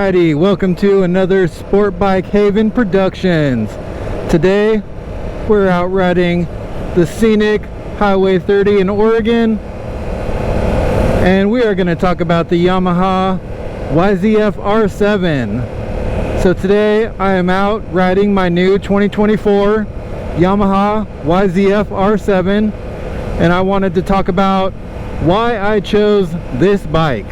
Alrighty, welcome to another Sport Bike Haven Productions. Today we're out riding the scenic Highway 30 in Oregon, and we are going to talk about the Yamaha YZF R7. So today I am out riding my new 2024 Yamaha YZF R7, and I wanted to talk about why I chose this bike.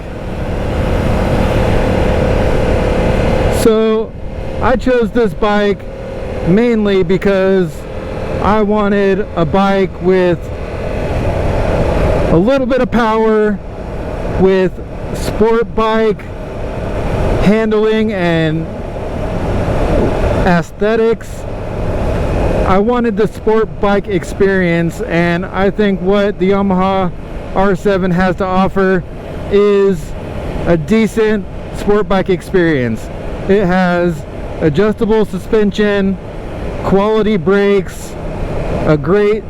So I chose this bike mainly because I wanted a bike with a little bit of power, with sport bike handling and aesthetics. I wanted the sport bike experience, and I think what the Yamaha R7 has to offer is a decent sport bike experience. It has adjustable suspension, quality brakes, a great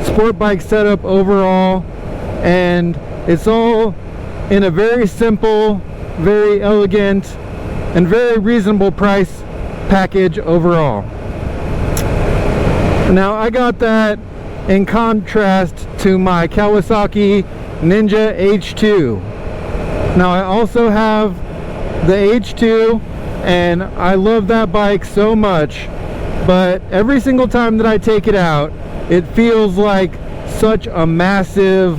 sport bike setup overall, and it's all in a very simple, very elegant, and very reasonable price package overall. Now I got that in contrast to my Kawasaki Ninja H2. Now I also have the H2, and I love that bike so much, but every single time that I take it out, it feels like such a massive,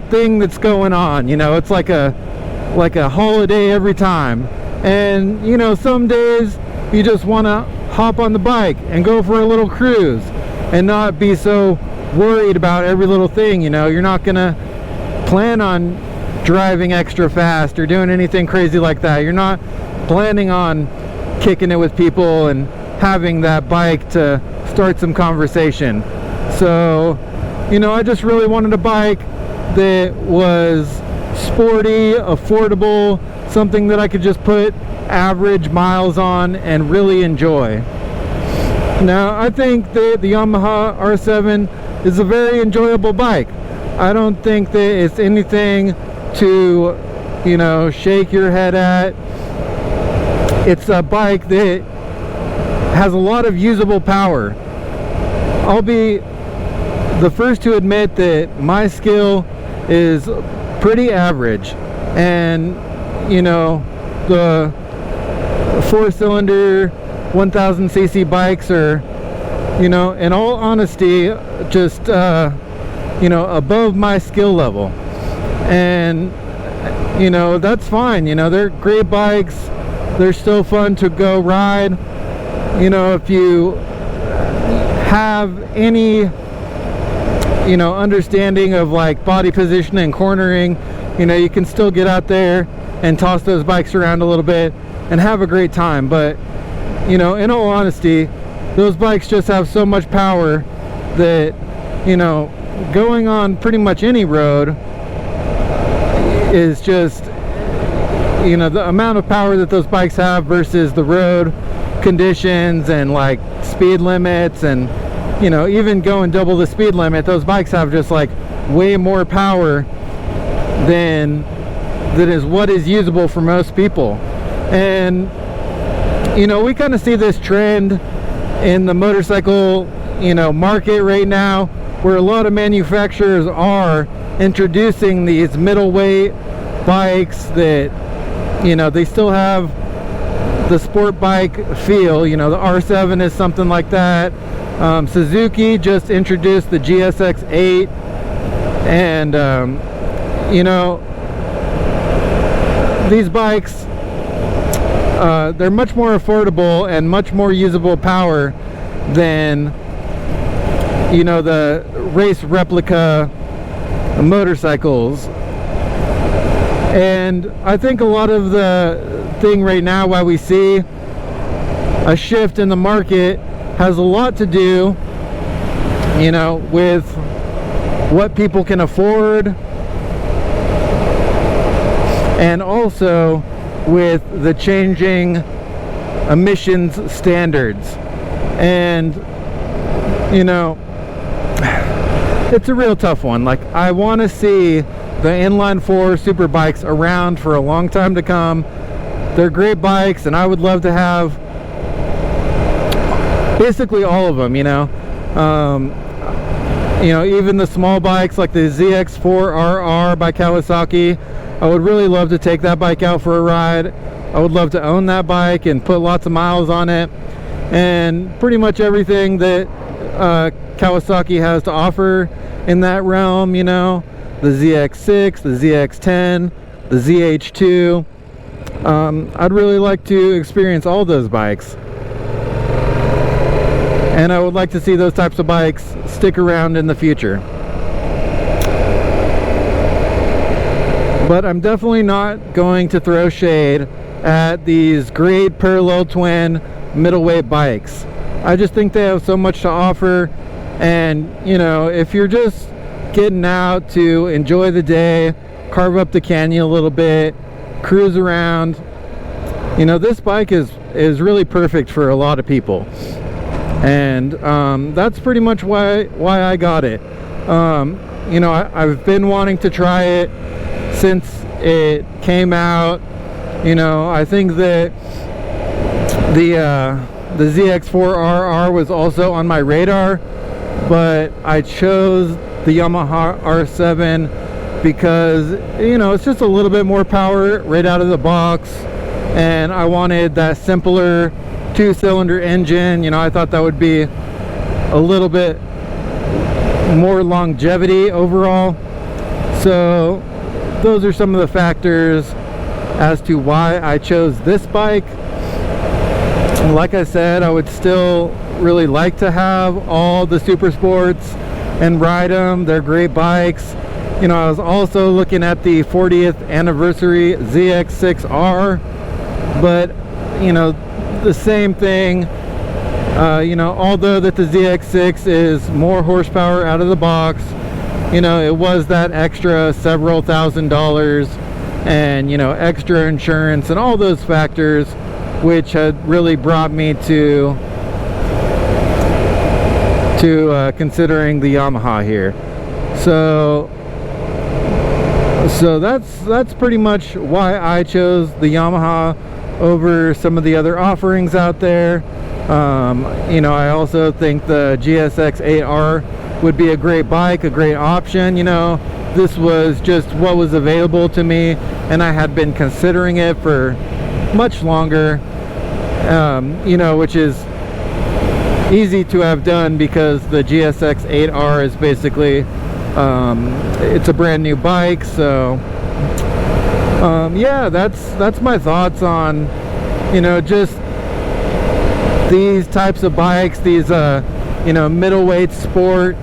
thing that's going on. It's like a holiday every time. And some days you just want to hop on the bike and go for a little cruise and not be so worried about every little thing. You're not gonna plan on driving extra fast or doing anything crazy like that. You're not planning on kicking it with people and having that bike to start some conversation. So I just really wanted a bike that was sporty, affordable, something that I could just put average miles on and really enjoy. Now I think that the Yamaha R7 is a very enjoyable bike. I don't think that it's anything to shake your head at. It's a bike that has a lot of usable power. I'll be the first to admit that my skill is pretty average, and the 4-cylinder 1000cc bikes are in all honesty just above my skill level, and that's fine. They're great bikes. They're still fun to go ride. If you have any understanding of like body position and cornering, you can still get out there and toss those bikes around a little bit and have a great time. But in all honesty, those bikes just have so much power that going on pretty much any road is just the amount of power that those bikes have versus the road conditions and like speed limits, and even going double the speed limit, those bikes have just like way more power than is what is usable for most people. And we kind of see this trend in the motorcycle market right now, where a lot of manufacturers are introducing these middleweight bikes that they still have the sport bike feel. The R7 is something like that. Suzuki just introduced the GSX 8, and these bikes, they're much more affordable and much more usable power than the race replica motorcycles. And I think a lot of the thing right now why we see a shift in the market has a lot to do with what people can afford, and also with the changing emissions standards. And it's a real tough one. Like, I want to see the inline 4 super bikes around for a long time to come. they're great bikes, and I would love to have basically all of them, you know. Even the small bikes like the ZX4RR by Kawasaki, I would really love to take that bike out for a ride. I would love to own that bike and put lots of miles on it, and pretty much everything that Kawasaki has to offer in that realm, you know, the ZX6, the ZX10, the ZH2. I'd really like to experience all those bikes, and I would like to see those types of bikes stick around in the future. But I'm definitely not going to throw shade at these great parallel twin middleweight bikes. I just think they have so much to offer, and you know, if you're just getting out to enjoy the day, carve up the canyon a little bit, cruise around, you know, this bike is really perfect for a lot of people. And that's pretty much why I got it. You know, I've been wanting to try it since it came out. You know, I think that the ZX4RR was also on my radar, but I chose the Yamaha R7 because, you know, it's just a little bit more power right out of the box, and I wanted that simpler 2-cylinder engine. You know, I thought that would be a little bit more longevity overall. So those are some of the factors as to why I chose this bike. Like I said, I would still really like to have all the super sports and ride them. They're great bikes. You know, I was also looking at the 40th anniversary ZX6R, but you know, the same thing. You know, although that the ZX6 is more horsepower out of the box, you know, it was that extra several $1,000s, and you know, extra insurance and all those factors which had really brought me to considering the Yamaha here. So that's pretty much why I chose the Yamaha over some of the other offerings out there. You know, I also think the GSX 8R would be a great bike, a great option. You know, this was just what was available to me, and I had been considering it for much longer, you know, which is easy to have done because the GSX 8R is basically it's a brand new bike. So yeah, that's my thoughts on, you know, just these types of bikes, these you know, middleweight sport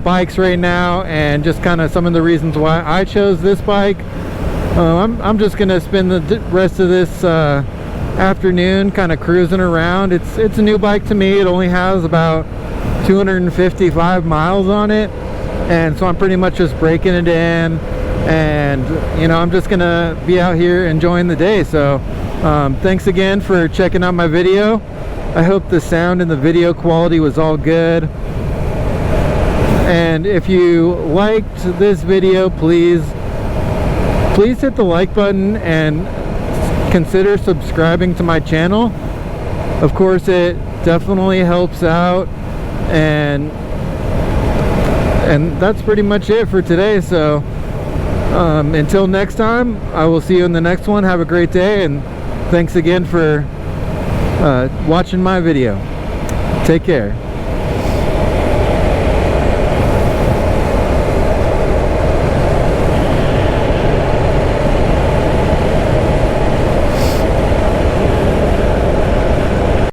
bikes right now, and just kind of some of the reasons why I chose this bike. I'm just gonna spend the rest of this afternoon kind of cruising around. It's a new bike to me. It only has about 255 miles on it, and so I'm pretty much just breaking it in, and you know, I'm just gonna be out here enjoying the day. So thanks again for checking out my video. I hope the sound and the video quality was all good, and if you liked this video, please hit the like button and consider subscribing to my channel. Of course, it definitely helps out, and that's pretty much it for today. So until next time, I will see you in the next one. Have a great day, and thanks again for watching my video. Take care.